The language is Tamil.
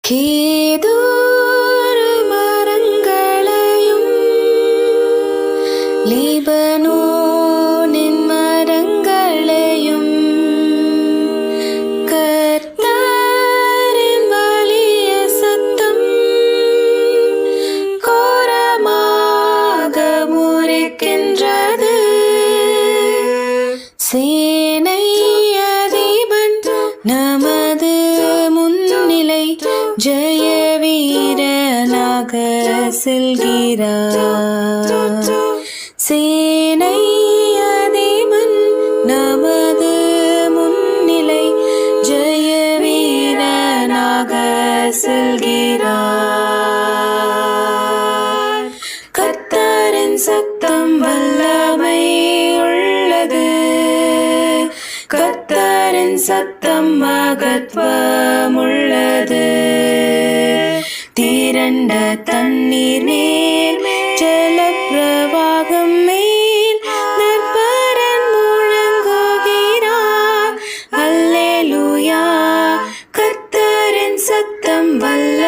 கேதுரு மரங்களையும் லீபனோனின் மரங்களையும் கர்த்தரின் வலிய சத்தம் கோரமாக முறைக்கின்றது. சேனை அதிபன் நமது முன்னிலை ஜெய வீரனாக செல்கிறார். சேனை அதிபன் நமது முன்னிலை ஜெய வீரனாக செல்கிறார். கர்த்தரின் சத்தம் வல்லமை உள்ளது, கர்த்தரின் சத்தம் மகத்துவமுள்ளது. திரண்ட தண்ணீர் மேல் ஜலப்பிரவாகம் மேல் நற்பரன் முழங்குகிறார். அல்லேலூயா, கர்த்தரின் சத்தம் வல்ல